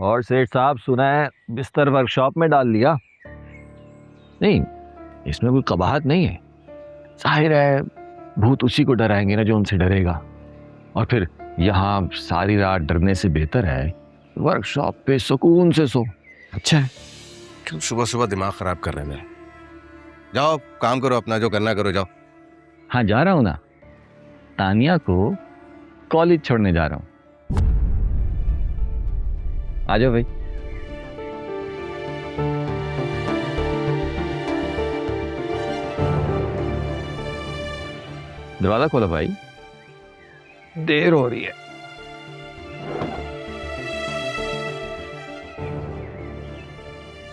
और सेठ साहब, सुना है बिस्तर वर्कशॉप में डाल लिया? नहीं, इसमें कोई कबाहत नहीं है। जाहिर है भूत उसी को डराएंगे ना जो उनसे डरेगा। और फिर यहाँ सारी रात डरने से बेहतर है वर्कशॉप पे सुकून से सो। अच्छा है। क्यों सुबह सुबह दिमाग खराब कर रहे हैं मेरा? जाओ काम करो, अपना जो करना करो, जाओ। हाँ, जा रहा हूँ ना, तानिया को कॉलेज छोड़ने जा रहा हूँ। आ जाओ भाई। दरवाजा खोलो भाई, देर हो रही है।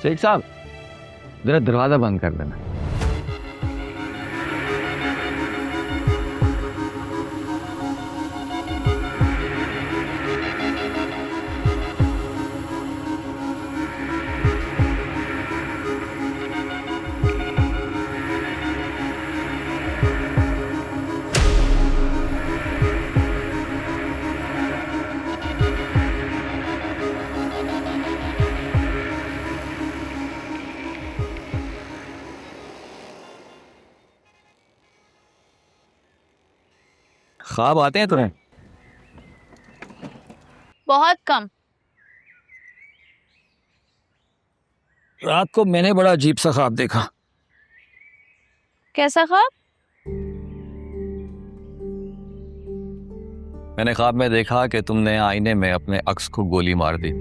सेठ साहब, जरा दरवाजा बंद कर देना। ख्वाब आते हैं तुम्हें? बहुत कम। रात को मैंने बड़ा अजीब सा ख्वाब देखा। कैसा ख्वाब? मैंने ख्वाब में देखा कि तुमने आईने में अपने अक्स को गोली मार दी।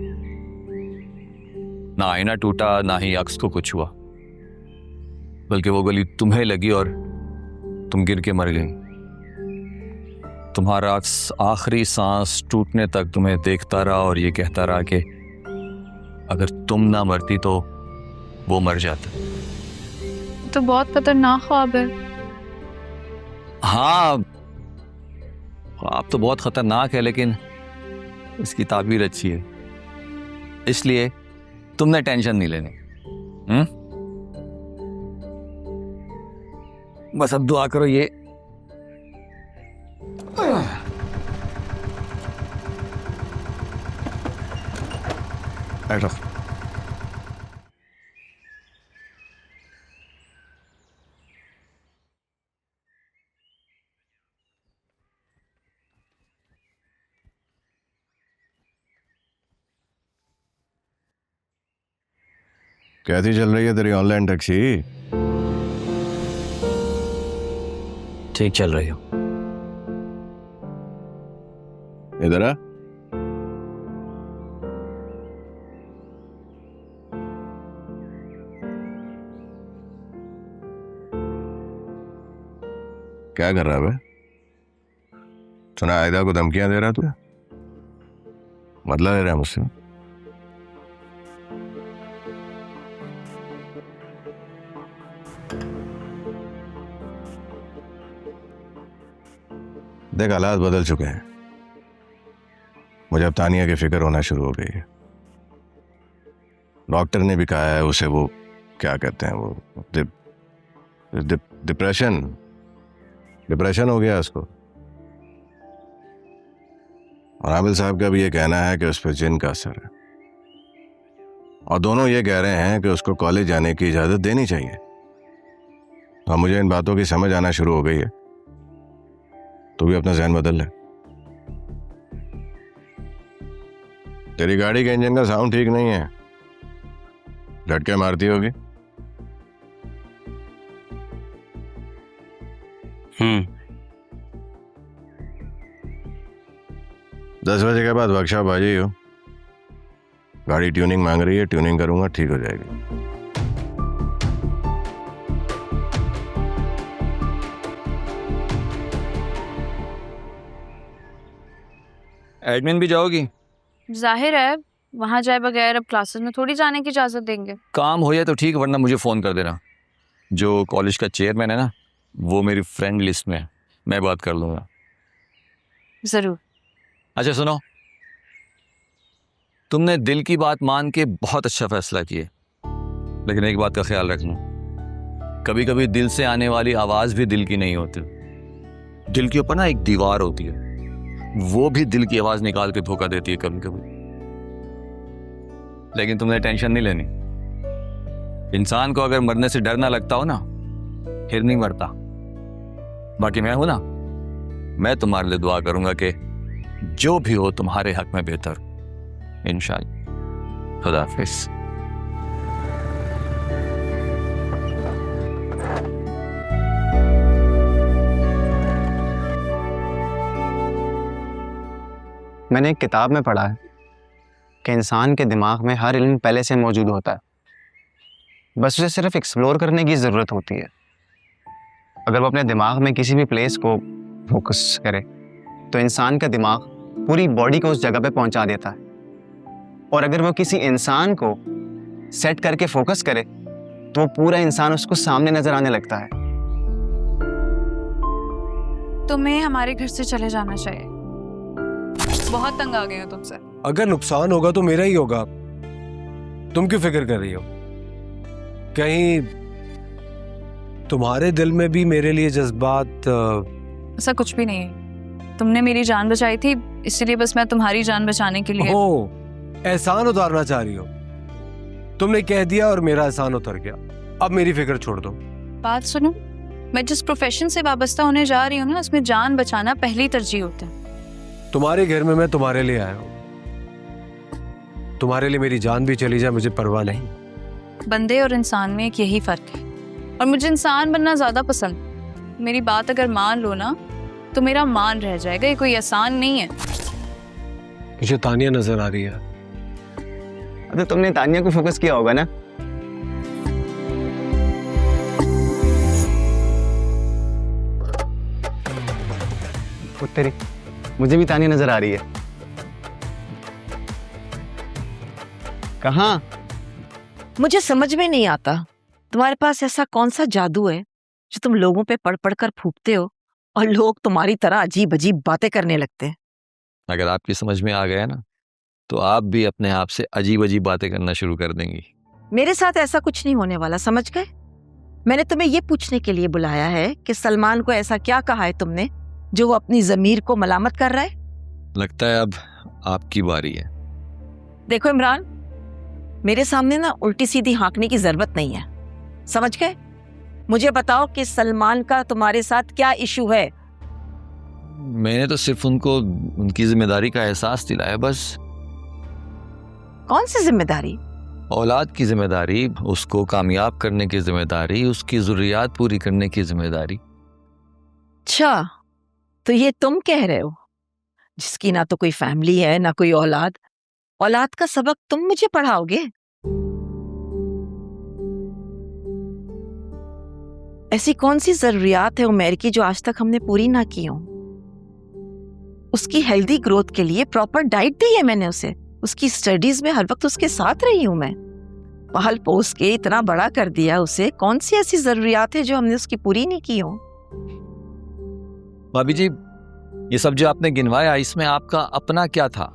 ना आईना टूटा, ना ही अक्स को कुछ हुआ, बल्कि वो गोली तुम्हें लगी और तुम गिर के मर गई। तुम्हारा अक्स आखिरी सांस टूटने तक तुम्हें देखता रहा और ये कहता रहा कि अगर तुम ना मरती तो वो मर जाता। तो बहुत खतरनाक ख्वाब है। हाँ, ख्वाब तो बहुत खतरनाक है, लेकिन इसकी ताबीर अच्छी है, इसलिए तुमने टेंशन नहीं लेनी। बस अब दुआ करो ये बैठो। कैसी चल रही है तेरी ऑनलाइन टैक्सी? ठीक चल रही हो? इधर आ। क्या कर रहा है बे? सुना आयदा को धमकियां दे रहा तू? बदला ले रहा है मुझसे? देख, हालात बदल चुके हैं। मुझे अब तानिया की फिक्र होना शुरू हो गई है। डॉक्टर ने भी कहा है उसे वो क्या कहते हैं, वो डिप्रेशन हो गया उसको। और आबिल साहब का भी ये कहना है कि उस पर जिन का असर है। और दोनों ये कह रहे हैं कि उसको कॉलेज जाने की इजाजत देनी चाहिए। और मुझे इन बातों की समझ आना शुरू हो गई है। तू भी अपना ज़हन बदल ले। तेरी गाड़ी के इंजन का साउंड ठीक नहीं है, झटके मारती होगी। 10 बजे के बाद वर्कशॉप आ जाइयो। गाड़ी ट्यूनिंग मांग रही है, ट्यूनिंग करूंगा, ठीक हो जाएगी। एडमिन भी जाओगी? जाहिर है, वहां जाए बगैर अब क्लासेस में थोड़ी जाने की इजाजत देंगे। काम हो जाए तो ठीक, वरना मुझे फ़ोन कर देना। जो कॉलेज का चेयरमैन है ना, वो मेरी फ्रेंड लिस्ट में है, मैं बात कर लूँगा। जरूर। अच्छा सुनो, तुमने दिल की बात मान के बहुत अच्छा फैसला किया, लेकिन एक बात का ख्याल रखना, कभी कभी दिल से आने वाली आवाज़ भी दिल की नहीं होती। दिल के ऊपर ना एक दीवार होती है, वो भी दिल की आवाज़ निकाल के धोखा देती है कभी कभी। लेकिन तुमने टेंशन नहीं लेनी। इंसान को अगर मरने से डर ना लगता हो ना, फिर नहीं मरता। बाकी मैं हूं ना, मैं तुम्हारे लिए दुआ करूंगा कि जो भी हो तुम्हारे हक में बेहतर, इंशाअल्लाह। खुदा हाफिज। मैंने एक किताब में पढ़ा है कि इंसान के दिमाग में हर इल्म पहले से मौजूद होता है, बस उसे सिर्फ एक्सप्लोर करने की ज़रूरत होती है। अगर वो अपने दिमाग में किसी भी प्लेस को फोकस करे तो इंसान का दिमाग पूरी बॉडी को उस जगह पे पहुंचा देता है, और अगर वो किसी इंसान को सेट करके फोकस करे तो वो पूरा इंसान उसको सामने नजर आने लगता है। तुम्हें हमारे घर से चले जाना चाहिए, बहुत तंग आ गए हो तुमसे। अगर नुकसान होगा तो मेरा ही होगा, तुम क्यों फिक्र कर रही हो? कहीं तुम्हारे दिल में भी मेरे लिए जज्बात? ऐसा कुछ भी नहीं है, तुमने मेरी जान बचाई थी, इसलिए बस मैं तुम्हारी जान बचाने के लिए। हो, एहसान उतारना चाह रही हो? तुमने कह दिया और मेरा एहसान उतर गया, अब मेरी फिक्र छोड़ दो। बात सुनो, मैं जिस प्रोफेशन से वाबस्ता होने जा रही हूँ ना, उसमें जान बचाना पहली तरजीह होता है। तुम्हारे घर में मैं तुम्हारे लिए आया हूँ, तुम्हारे लिए मेरी जान भी चली जाए मुझे परवाह नहीं। बंदे और इंसान में एक यही फर्क है, और मुझे इंसान बनना ज्यादा पसंद। मेरी बात अगर मान लो ना तो मेरा मान रह जाएगा, ये कोई आसान नहीं है। मुझे तानिया नजर आ रही है। तो तुमने तानिया को फोकस किया होगा ना? तेरी मुझे भी तानिया नजर आ रही है। कहाँ? मुझे समझ में नहीं आता, तुम्हारे पास ऐसा कौन सा जादू है जो तुम लोगों पे पढ़ पढ़ कर फूंकते हो और लोग तुम्हारी तरह अजीब अजीब बातें करने लगते हैं। अगर आपकी समझ में आ गया ना, तो आप भी अपने आप से अजीब अजीब बातें करना शुरू कर देंगी। मेरे साथ ऐसा कुछ नहीं होने वाला, समझ गए? मैंने तुम्हें ये पूछने के लिए बुलाया है कि सलमान को ऐसा क्या कहा है तुमने जो वो अपनी जमीर को मलामत कर रहा है? लगता है अब आपकी बारी है। देखो इमरान, मेरे सामने ना उल्टी सीधी हाँकने की जरूरत नहीं है, समझ गए? मुझे बताओ कि सलमान का तुम्हारे साथ क्या इशू है? मैंने तो सिर्फ उनको उनकी जिम्मेदारी का एहसास दिलाया, बस। कौन सी जिम्मेदारी? औलाद की जिम्मेदारी, उसको कामयाब करने की जिम्मेदारी, उसकी जरूरियात पूरी करने की जिम्मेदारी। अच्छा, तो ये तुम कह रहे हो जिसकी ना तो कोई फैमिली है ना कोई औलाद, औलाद का सबक तुम मुझे पढ़ाओगे? ऐसी कौन सी जरूरियात है उमैर की जो आज तक हमने पूरी ना की हो? उसकी हेल्दी ग्रोथ के लिए प्रॉपर डाइट दी है मैंने उसे, उसकी स्टडीज में हर वक्त उसके साथ रही हूं मैं, पहल पोस के इतना बड़ा कर दिया उसे। कौन सी ऐसी जरूरियात है जो हमने उसकी पूरी नहीं की हो? भाभी जी, ये सब जो आपने गिनवाया, इसमें आपका अपना क्या था?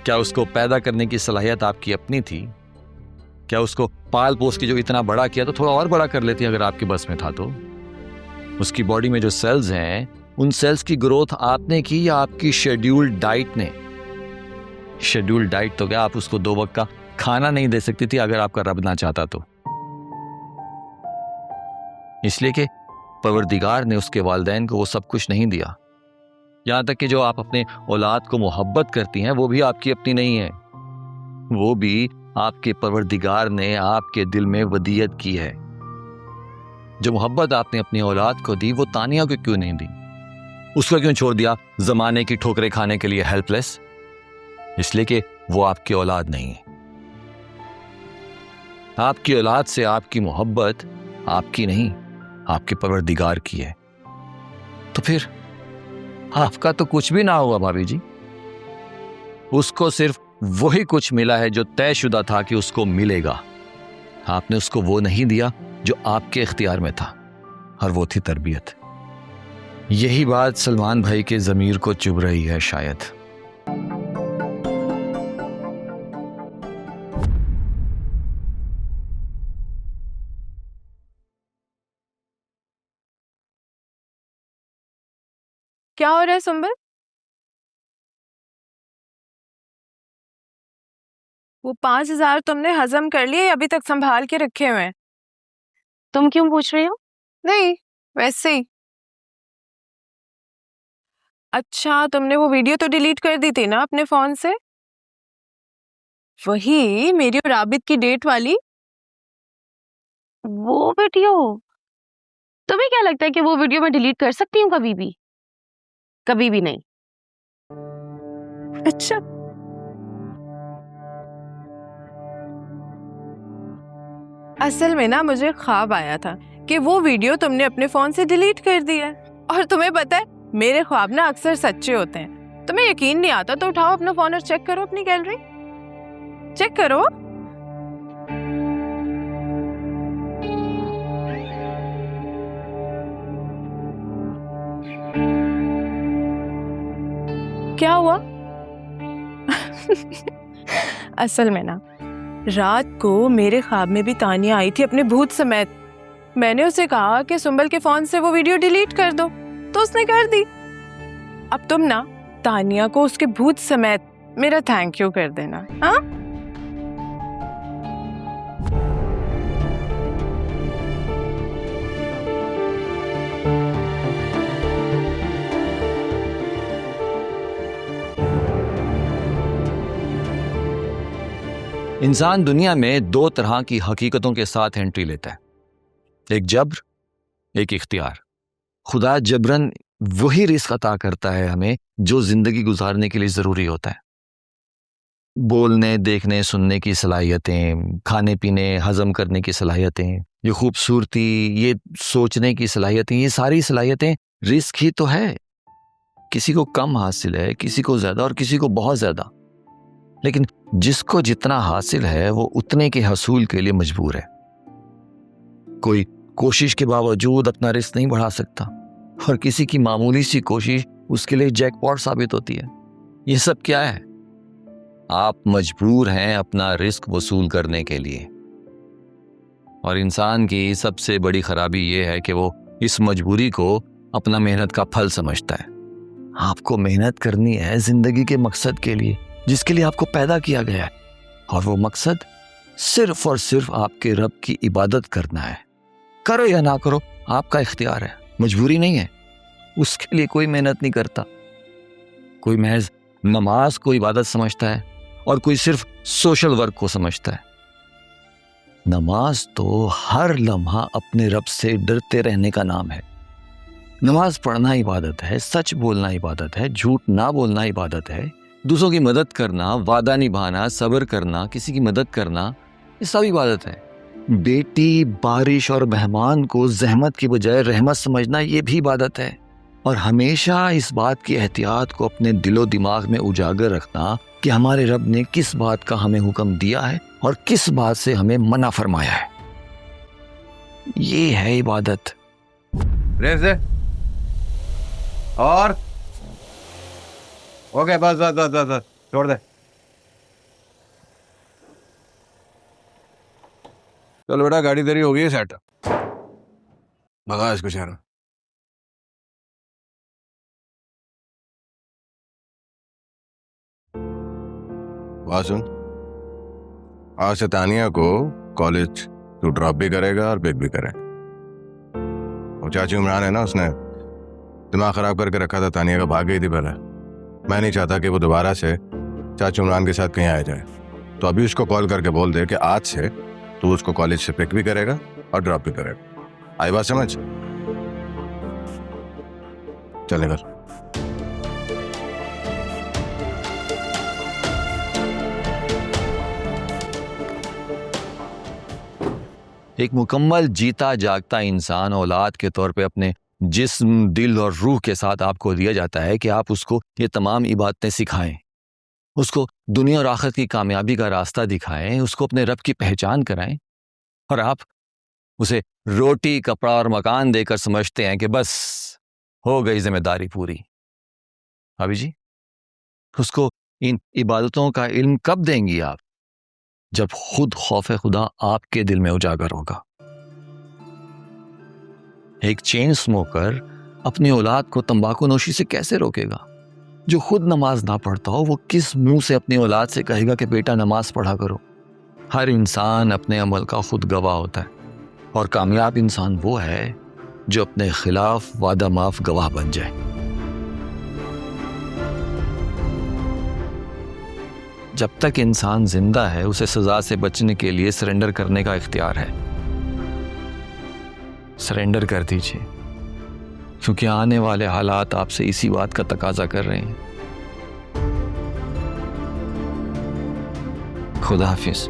क्या उसको पैदा करने की सलाहियत आपकी अपनी थी? क्या उसको पाल पोस के जो इतना बड़ा किया, तो थोड़ा और बड़ा कर लेती अगर आपके बस में था तो? उसकी बॉडी में जो सेल्स हैं, उन सेल्स की ग्रोथ आपने की या आपकी शेड्यूल्ड डाइट ने? शेड्यूल्ड डाइट तो क्या, आप उसको 2 वक्त का खाना नहीं दे सकती थी अगर आपका रब ना चाहता तो। इसलिए कि परवरदिगार ने उसके वालिदैन को वो सब कुछ नहीं दिया। यहां तक कि जो आप अपने औलाद को मोहब्बत करती हैं, वो भी आपकी अपनी नहीं है, वो भी आपके परवरदिगार ने आपके दिल में वदीयत की है। जो मोहब्बत आपने अपनी औलाद को दी, वो तानिया को क्यों नहीं दी? उसको क्यों छोड़ दिया जमाने की ठोकरें खाने के लिए हेल्पलेस? इसलिए कि वो आपकी औलाद नहीं है। आपकी औलाद से आपकी मोहब्बत आपकी नहीं, आपके परवरदिगार की है। तो फिर आपका तो कुछ भी ना हुआ भाभी जी। उसको सिर्फ वही कुछ मिला है जो तयशुदा था कि उसको मिलेगा। आपने उसको वो नहीं दिया जो आपके इख्तियार में था, और वो थी तरबियत। यही बात सलमान भाई के ज़मीर को चुभ रही है शायद। क्या हो रहा है सुंबल? वो 5,000 तुमने हजम कर लिए या अभी तक संभाल के रखे हुए हैं? तुम क्यों पूछ रही हो? नहीं, वैसे ही। अच्छा, तुमने वो वीडियो तो डिलीट कर दी थी ना अपने फोन से? वही मेरी और आबिद की डेट वाली। वो वीडियो? तुम्हें क्या लगता है कि वो वीडियो मैं डिलीट कर सकती हूँ कभी भी? कभी भी नहीं। अच्छा, असल में ना मुझे ख्वाब आया था कि वो वीडियो तुमने अपने फोन से डिलीट कर दिया है। और तुम्हें पता है मेरे ख्वाब ना अक्सर सच्चे होते हैं। तुम्हें यकीन नहीं आता तो उठाओ अपना फोन और चेक करो अपनी गैलरी। चेक करो। क्या हुआ? असल में ना रात को मेरे ख्वाब में भी तानिया आई थी अपने भूत समेत। मैंने उसे कहा कि सुंबल के फोन से वो वीडियो डिलीट कर दो, तो उसने कर दी। अब तुम ना तानिया को उसके भूत समेत मेरा थैंक यू कर देना, हाँ? इंसान दुनिया में दो तरह की हकीकतों के साथ एंट्री लेता है, एक जब्र, एक इख्तियार। खुदा जबरन वही रिस्क अता करता है हमें जो जिंदगी गुजारने के लिए जरूरी होता है। बोलने, देखने, सुनने की सलाहियतें, खाने पीने, हजम करने की सलाहियतें, ये खूबसूरती, ये सोचने की सलाहियतें, ये सारी सलाहियतें रिस्क ही तो है। किसी को कम हासिल है, किसी को ज्यादा और किसी को बहुत ज्यादा, लेकिन जिसको जितना हासिल है वो उतने के हसूल के लिए मजबूर है। कोई कोशिश के बावजूद अपना रिस्क नहीं बढ़ा सकता और किसी की मामूली सी कोशिश उसके लिए जैकपॉट साबित होती है। ये सब क्या है? आप मजबूर हैं अपना रिस्क वसूल करने के लिए। और इंसान की सबसे बड़ी खराबी ये है कि वो इस मजबूरी को अपना मेहनत का फल समझता है। आपको मेहनत करनी है जिंदगी के मकसद के लिए जिसके लिए आपको पैदा किया गया है, और वो मकसद सिर्फ और सिर्फ आपके रब की इबादत करना है। करो या ना करो आपका इख्तियार है, मजबूरी नहीं है। उसके लिए कोई मेहनत नहीं करता। कोई महज नमाज को इबादत समझता है और कोई सिर्फ सोशल वर्क को समझता है। नमाज तो हर लम्हा अपने रब से डरते रहने का नाम है। नमाज पढ़ना इबादत है, सच बोलना इबादत है, झूठ ना बोलना इबादत है, दूसरों की मदद करना, वादा निभाना, सब्र करना, किसी की मदद करना, ये सब इबादत है। बेटी, बारिश और मेहमान को जहमत की बजाय रहमत समझना, ये भी इबादत है। और हमेशा इस बात की एहतियात को अपने दिलो दिमाग में उजागर रखना कि हमारे रब ने किस बात का हमें हुक्म दिया है और किस बात से हमें मना फरमाया है। ये है इबादत। रेस दे। और ओके, बस बस बस बस बस, छोड़ दे। चलो बेटा, गाड़ी तेरी हो गई है सेट। भगा इसको शहर में। बात सुन, आज से तानिया को कॉलेज तू ड्रॉप भी करेगा और पिक भी करेगा। और चाची इमरान है ना, उसने दिमाग खराब करके रखा था, तानिया का भाग गई थी पहले। मैं नहीं चाहता कि वो दोबारा से चाची इमरान के साथ कहीं आ जाए, तो अभी उसको कॉल करके बोल दे कि आज से तू उसको कॉलेज से पिक भी करेगा और ड्रॉप भी करेगा। आई बात समझ? चल निकल। एक मुकम्मल जीता जागता इंसान औलाद के तौर पे अपने जिस्म, दिल और रूह के साथ आपको दिया जाता है कि आप उसको ये तमाम इबादतें सिखाएं, उसको दुनिया और आखिरत की कामयाबी का रास्ता दिखाएं, उसको अपने रब की पहचान कराएं, और आप उसे रोटी, कपड़ा और मकान देकर समझते हैं कि बस हो गई जिम्मेदारी पूरी। भाभी जी, उसको इन इबादतों का इल्म कब देंगी आप? जब खुद खौफ खुदा आपके दिल में उजागर होगा। एक चेन स्मोकर अपनी औलाद को तंबाकू नोशी से कैसे रोकेगा? जो खुद नमाज ना पढ़ता हो वो किस मुंह से अपनी औलाद से कहेगा कि बेटा नमाज पढ़ा करो? हर इंसान अपने अमल का खुद गवाह होता है, और कामयाब इंसान वो है जो अपने खिलाफ वादा माफ गवाह बन जाए। जब तक इंसान जिंदा है उसे सजा से बचने के लिए सरेंडर करने का इख्तियार है। सरेंडर कर दीजिए, क्योंकि आने वाले हालात आपसे इसी बात का तकाजा कर रहे हैं। खुदा हाफिज।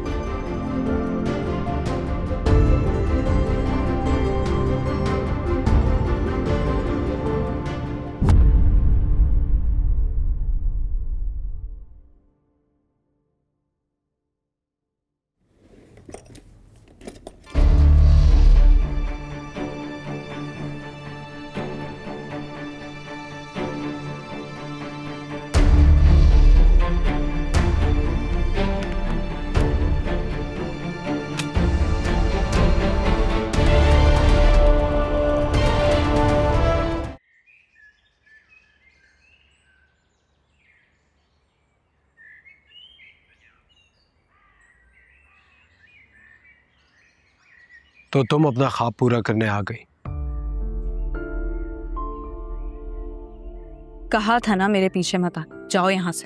तो तुम अपना ख्वाब पूरा करने आ गई। कहा था ना मेरे पीछे मत आ, जाओ यहाँ से।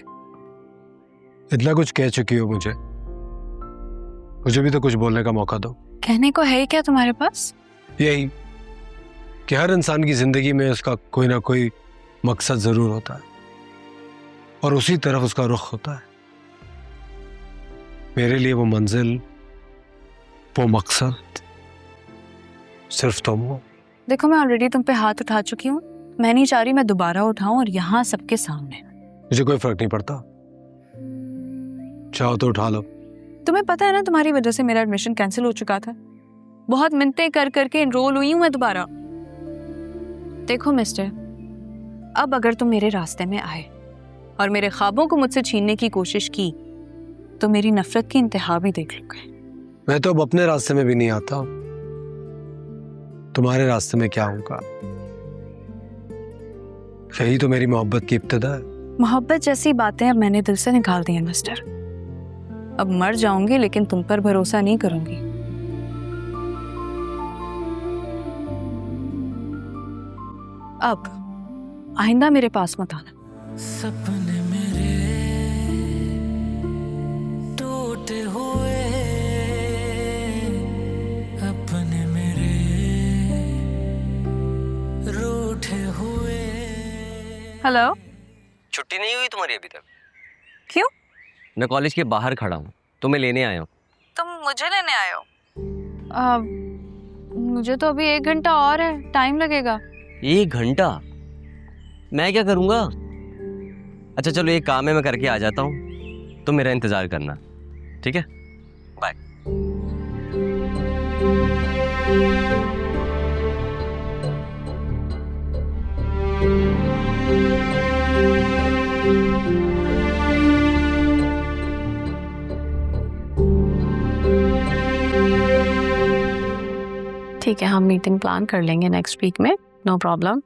इतना कुछ कह चुकी हो मुझे भी तो कुछ बोलने का मौका दो। कहने को है क्या तुम्हारे पास? यही कि हर इंसान की जिंदगी में उसका कोई ना कोई मकसद जरूर होता है, और उसी तरफ उसका रुख होता है। मेरे लिए वो मंजिल, वो मकसद सिर्फ तुम हो। देखो, मैं ऑलरेडी तुम पे हाथ उठा चुकी हूँ, मैं नहीं चाह रही मैं दोबारा उठाऊं, और यहाँ सबके सामने। मुझे कोई फर्क नहीं पड़ता, चाहो तो उठा लो। तुम्हें पता है ना, तुम्हारी वजह से मेरा एडमिशन कैंसिल हो चुका था। बहुत मिन्नतें कर करके एनरोल हुई हूं मैं दोबारा। देखो मिस्टर, अब अगर तुम मेरे रास्ते में आए और मेरे ख्वाबों को मुझसे छीनने की कोशिश की तो मेरी नफरत की इंतहा भी देख लोगे। मैं तो अब अपने रास्ते में भी नहीं आता, तुम्हारे रास्ते में क्या होगा? यही तो मेरी मोहब्बत की इब्तिदा है। मोहब्बत जैसी बातें अब मैंने दिल से निकाल दी हैं मिस्टर। अब मर जाऊंगी लेकिन तुम पर भरोसा नहीं करूंगी। अब आइंदा मेरे पास मत आना। सपने मेरे टूटे हुए, अपने मेरे रूठे हुए। हेलो, छुट्टी नहीं हुई तुम्हारी अभी तक? क्यों? मैं कॉलेज के बाहर खड़ा हूँ, तुम्हें लेने आया हूँ। तुम मुझे लेने आए हो? मुझे तो अभी 1 घंटा और है, टाइम लगेगा। 1 घंटा? मैं क्या करूँगा? अच्छा चलो, एक काम है, मैं करके आ जाता हूँ, तुम मेरा इंतजार करना, ठीक है? बाय। ठीक है, हम मीटिंग प्लान कर लेंगे नेक्स्ट वीक में, नो प्रॉब्लम।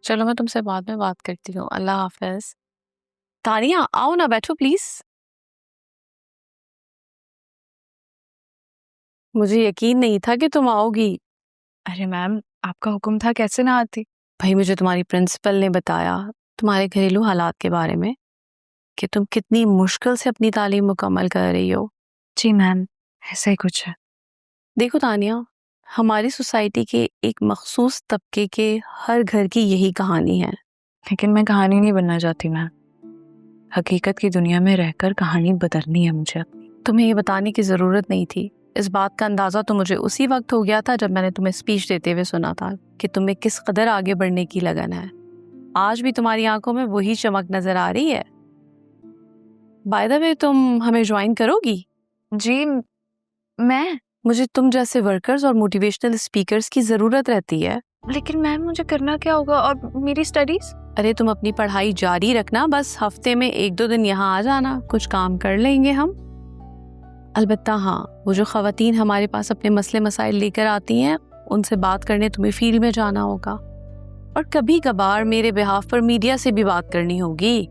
चलो, मैं तुमसे बाद में बात करती हूँ। अल्लाह हाफिज। तानिया, आओ ना, बैठो प्लीज। मुझे यकीन नहीं था कि तुम आओगी। अरे मैम, आपका हुक्म था, कैसे ना आती। भाई, मुझे तुम्हारी प्रिंसिपल ने बताया तुम्हारे घरेलू हालात के बारे में, कि तुम कितनी मुश्किल से अपनी तालीम मुकम्मल कर रही हो। जी मैम, ऐसा ही कुछ है। देखो तानिया, हमारी सोसाइटी के एक मखसूस तबके के हर घर की यही कहानी है। लेकिन मैं कहानी नहीं बनना चाहती मैम, हकीकत की दुनिया में रहकर कहानी बदलनी है मुझे। तुम्हें ये बताने की ज़रूरत नहीं थी। इस बात का अंदाज़ा तो मुझे उसी वक्त हो गया था जब मैंने तुम्हें स्पीच देते हुए सुना था कि तुम्हें किस कदर आगे बढ़ने की लगन है। आज भी तुम्हारी आंखों में वही चमक नज़र आ रही है। बाय द वे, तुम हमें ज्वाइन करोगी? जी मैं, मुझे तुम जैसे वर्कर्स और मोटिवेशनल स्पीकर्स की ज़रूरत रहती है। लेकिन मैम, मुझे करना क्या होगा, और मेरी स्टडीज़? अरे तुम अपनी पढ़ाई जारी रखना, बस हफ्ते में 1-2 दिन यहाँ आ जाना, कुछ काम कर लेंगे हम। अलबत्ता हाँ, वो जो ख़वातीन हमारे पास अपने मसले मसाइल लेकर आती हैं, उनसे बात करने तुम्हें फील्ड में जाना होगा। और कभी कभार मेरे बिहाफ पर मीडिया से भी बात करनी होगी।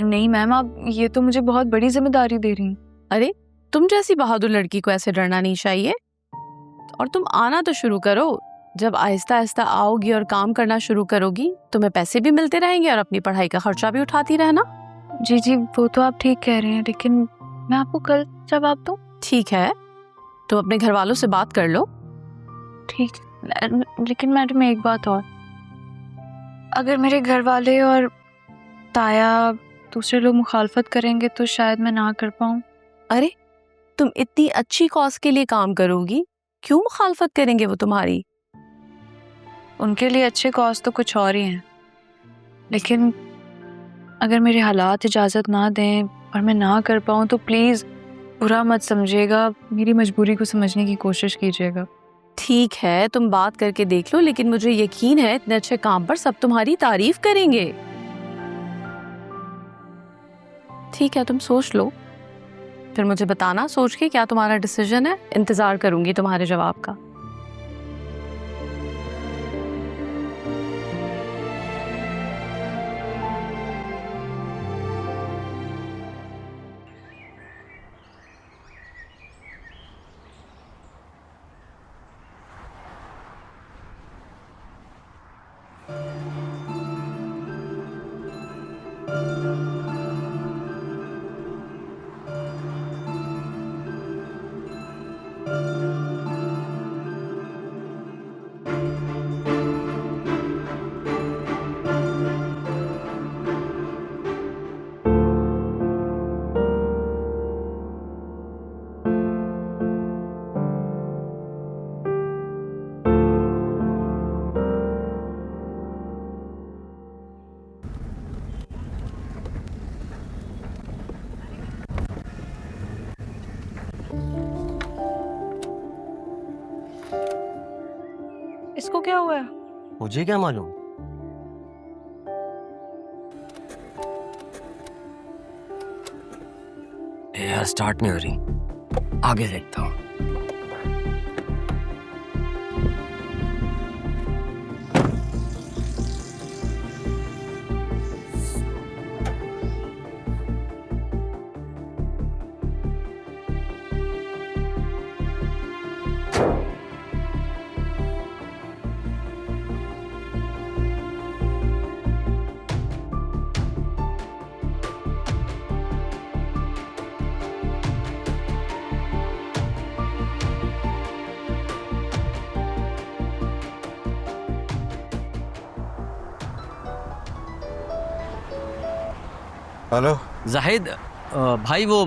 नहीं मैम, आप ये तो मुझे बहुत बड़ी जिम्मेदारी दे रही हैं। अरे तुम जैसी बहादुर लड़की को ऐसे डरना नहीं चाहिए। और तुम आना तो शुरू करो। जब आहिस्ता आहिस्ता आओगी और काम करना शुरू करोगी, तुम्हें पैसे भी मिलते रहेंगे और अपनी पढ़ाई का खर्चा भी उठाती रहना। जी जी, वो तो आप ठीक कह रहे हैं, लेकिन मैं आपको कल जवाब दूं? ठीक है, तुम अपने घर वालों से बात कर लो। ठीक, लेकिन मैडम एक बात और, अगर मेरे घर वाले और ताया दूसरे लोग मुखालफत करेंगे तो शायद मैं ना कर पाऊं। अरे तुम इतनी अच्छी कॉज के लिए काम करोगी, क्यों मुखालफत करेंगे वो तुम्हारी? उनके लिए अच्छे कॉज तो कुछ और ही हैं, लेकिन अगर मेरे हालात इजाज़त ना दें और मैं ना कर पाऊँ तो प्लीज़ बुरा मत समझिएगा, मेरी मजबूरी को समझने की कोशिश कीजिएगा। ठीक है, तुम बात करके देख लो, लेकिन मुझे यकीन है इतने अच्छे काम पर सब तुम्हारी तारीफ करेंगे। ठीक है, तुम सोच लो, फिर मुझे बताना सोच के क्या तुम्हारा डिसीजन है। इंतजार करूंगी तुम्हारे जवाब का। इसको क्या हुआ है? मुझे क्या मालूम। यार स्टार्ट नहीं हो रही, आगे देखता हूँ। हेलो जाहिद, भाई वो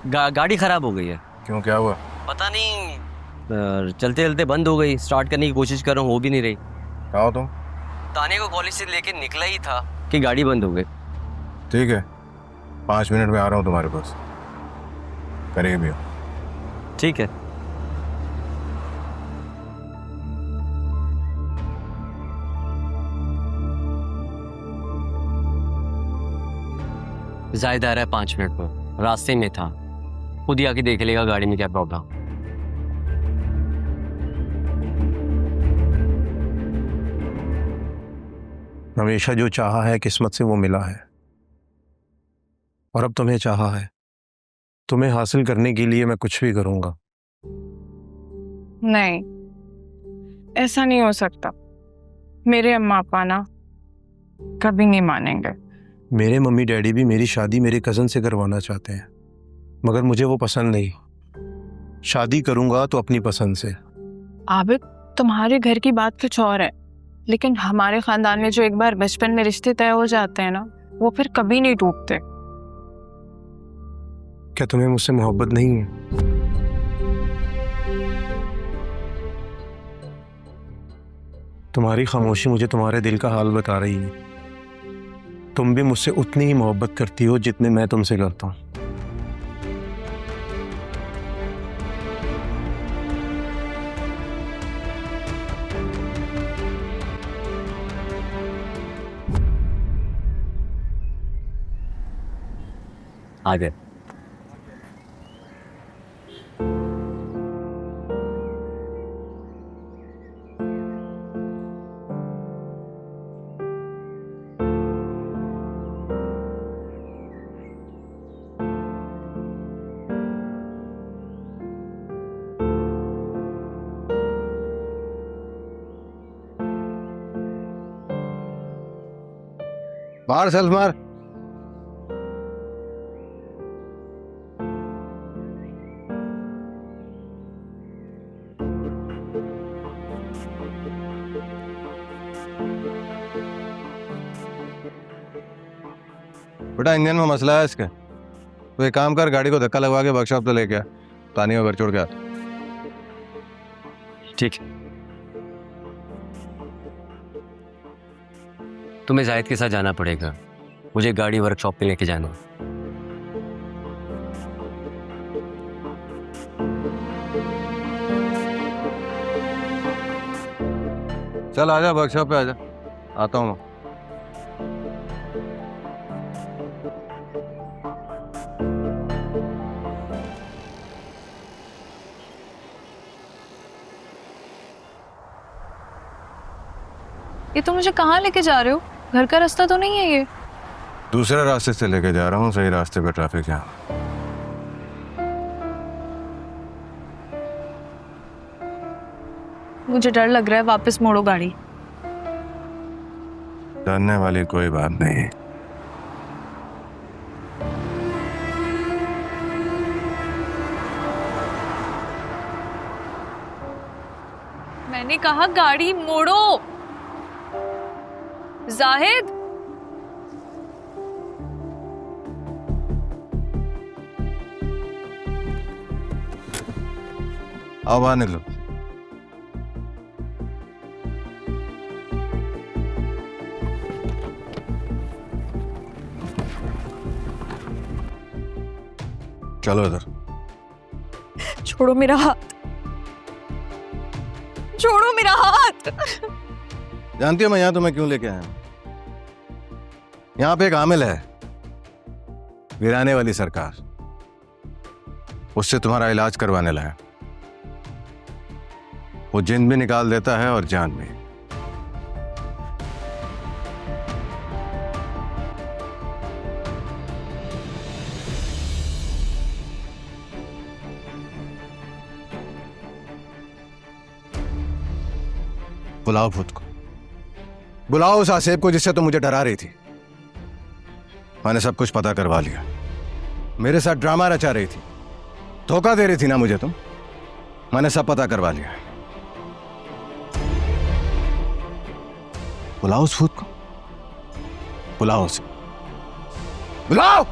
गाड़ी खराब हो गई है। क्यों, क्या हुआ? पता नहीं, चलते चलते बंद हो गई। स्टार्ट करने की कोशिश कर रहा हूँ, हो भी नहीं रही। कहाँ हो तुम? ताने को कॉलेज से लेके निकला ही था कि गाड़ी बंद हो गई। ठीक है, 5 मिनट में आ रहा हूँ तुम्हारे पास, करीब ही हो। ठीक है। जाहिद आ रहा है 5 मिनट पर, रास्ते में था, खुद ही आके देख लेगा गाड़ी में क्या प्रॉब्लम। हमेशा जो चाहा है किस्मत से वो मिला है, और अब तुम्हें चाहा है। तुम्हें हासिल करने के लिए मैं कुछ भी करूंगा। नहीं, ऐसा नहीं हो सकता। मेरे अम्मा पापा ना कभी नहीं मानेंगे। मेरे मम्मी डैडी भी मेरी शादी मेरे कज़न से करवाना चाहते हैं, मगर मुझे वो पसंद नहीं। शादी करूंगा तो अपनी पसंद से। आबिद, तुम्हारे घर की बात कुछ और है, लेकिन हमारे खानदान में जो एक बार बचपन में रिश्ते तय हो जाते हैं ना, वो फिर कभी नहीं टूटते। क्या तुम्हें मुझसे मोहब्बत नहीं है? तुम्हारी खामोशी मुझे तुम्हारे दिल का हाल बता रही है। तुम भी मुझसे उतनी ही मोहब्बत करती हो जितने मैं तुमसे करता हूं। आगे मार सेल्फ मार। बेटा इंजन में मसला है इसके, तो एक काम कर, गाड़ी को धक्का लगवा के वर्कशॉप तो लेके आ, तानिया को घर छोड़ के आ। ठीक है। तुम्हें जाहिद के साथ जाना पड़ेगा, मुझे गाड़ी वर्कशॉप पे लेके जाना है। चल आजा वर्कशॉप पे आजा, आता हूँ मैं। ये तो मुझे कहाँ लेके जा रहे हो? घर का रास्ता तो नहीं है ये? दूसरे रास्ते से लेके जा रहा हूँ, सही रास्ते पे ट्रैफिक जाम। मुझे डर लग रहा है, वापस मोड़ो गाड़ी। डरने वाली कोई बात नहीं। मैंने कहा गाड़ी मोड़ो। जाहिद, आओ बाहर निकलो। चलो इधर। छोड़ो मेरा हाथ, छोड़ो मेरा हाथ। जानती हो मैं यहाँ तुम्हें क्यों लेके आया हूँ? यहाँ पे एक आमिल है, गिराने वाली सरकार, उससे तुम्हारा इलाज करवाने लाया। वो जिन भी निकाल देता है और जान भी। बुलाओ भूत को, बुलाओ उस आसेब को जिससे तुम मुझे डरा रही थी। मैंने सब कुछ पता करवा लिया। मेरे साथ ड्रामा रचा रही थी, धोखा दे रही थी ना मुझे तुम। मैंने सब पता करवा लिया। बुलाओ उस भूत को, बुलाओ उसे, बुलाओ।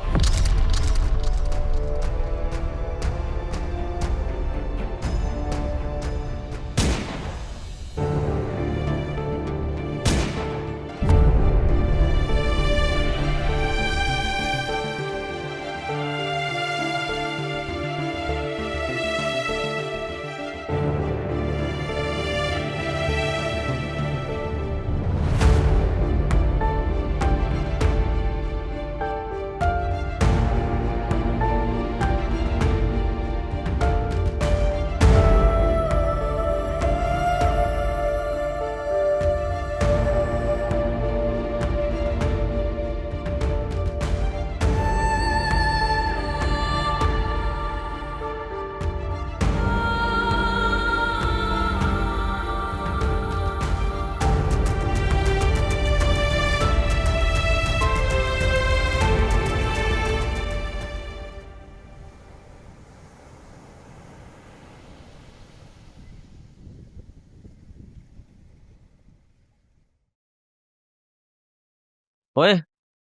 ओए,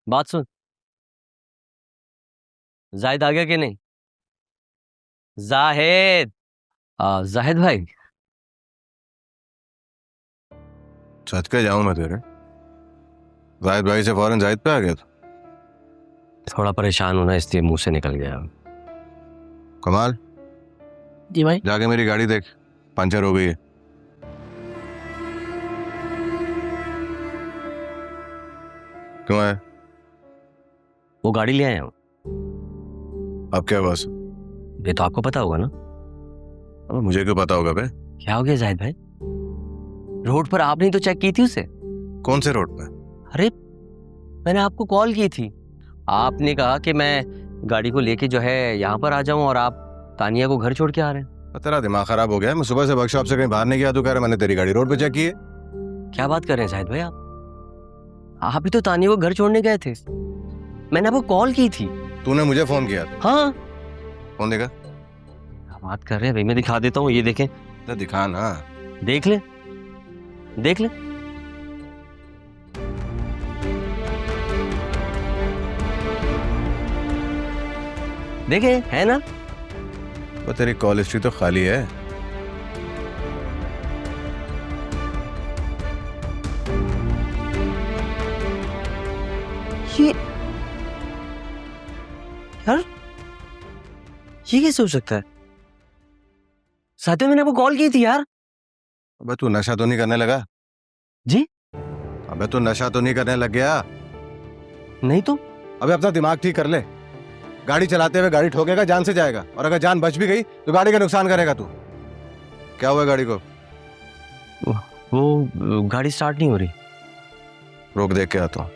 बात सुन। जाहिद आ गया कि नहीं? जाहिद, जाहिद भाई। सच के जाऊं मैं तेरे? जाहिद भाई से फौरन जाहिद पे आ गया था। थोड़ा परेशान होना इसलिए मुंह से निकल गया। कमाल। जी भाई। जाके मेरी गाड़ी देख, पंचर हो गई है। क्यों है? वो गाड़ी ले आया हूँ। अब क्या बस? ये तो आपको पता होगा ना। अब मुझे क्यों पता होगा बे? क्या हो गया जाहिद भाई? रोड पर आपने तो चेक की थी उसे। कौन से रोड पे? अरे मैंने आपको कॉल की थी, आपने कहा कि मैं गाड़ी को लेके जो है यहाँ पर आ जाऊं और आप तानिया को घर छोड़ के आ रहे हैं। तेरा दिमाग खराब हो गया? मैं सुबह से वर्कशॉप से कहीं बाहर नहीं गया, तो कह रहा मैंने तेरी गाड़ी रोड पे चेक की है। क्या बात कर रहे हैं जाहिद भाई आप? आप भी तो तानिया को घर छोड़ने गए थे, मैंने आपको कॉल की थी। तूने मुझे फोन किया था? हाँ। फोन देखा? क्या बात कर रहे हैं भाई, मैं दिखा देता हूँ, ये देखें। तो दिखा ना। देख ले, देख ले। देखे है ना? वो तेरी कॉल हिस्ट्री तो खाली है। यार ये कैसे हो सकता है? साथ में मैंने आपको कॉल की थी यार। अबे तू नशा तो नहीं करने लगा? जी? अबे तू नशा तो नहीं करने लग गया? नहीं तो। अबे अपना दिमाग ठीक कर ले। गाड़ी चलाते हुए गाड़ी ठोकेगा, जान से जाएगा, और अगर जान बच भी गई तो गाड़ी का नुकसान करेगा तू। क्या हुआ गाड़ी को? वो गाड़ी स्टार्ट नहीं हो रही। रोक, देख के आता हूँ।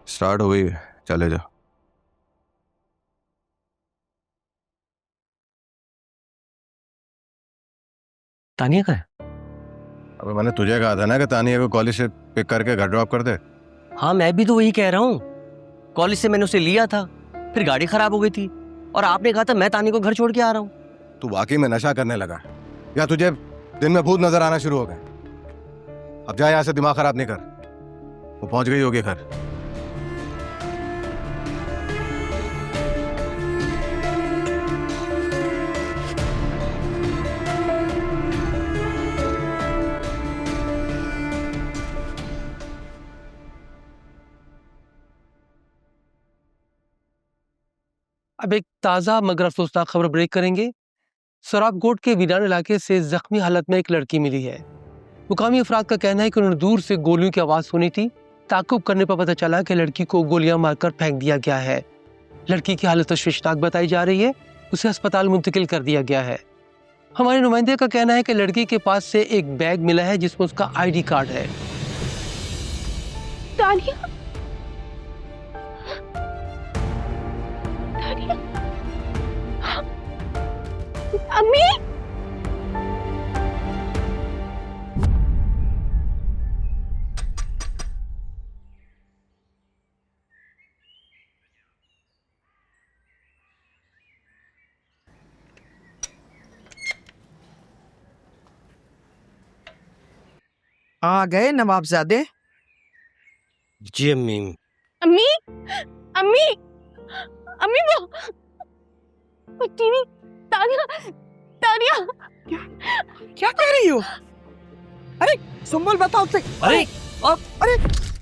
स्टार्ट हो गई है, चले जा। तानिया का है? अबे मैंने तुझे कहा था ना कि तानिया को कॉलेज से पिक करके घर ड्रॉप कर दे। हाँ मैं भी तो वही कह रहा हूँ, कॉलेज से मैंने उसे लिया था, फिर गाड़ी खराब हो गई थी और आपने कहा था मैं तानिया को घर छोड़ के आ रहा हूँ। तू वाकई में नशा करने लगा या तुझे दिन में भूत नजर आना शुरू हो गए? अब जा यहाँ से, दिमाग खराब नहीं कर। वो पहुंच गई होगी घर। अब एक ताज़ा मगर अफसोसनाक खबर ब्रेक करेंगे। सराबकोट के वीरान इलाके से जख्मी हालत में एक लड़की मिली है। मुकामी अफराद का कहना है कि उन्होंने दूर से गोलियों की आवाज़ सुनी थी। ताक़ुब करने पर पता चला कि लड़की को गोलियां मारकर फेंक दिया गया है। लड़की की हालत तशवीशनाक बताई जा रही है, उसे अस्पताल मुंतकिल कर दिया गया है। हमारे नुमाइंदे का कहना है कि लड़की के पास से एक बैग मिला है जिसमें उसका ID कार्ड है। तानिया, अम्मी, आ गए नवाबजादे? जी अम्मी। अम्मी, अम्मी, अम्मी, वो टीवी, तानिया, तानिया, क्या कह रही हो? अरे सुम्बुल बताओ से। अरे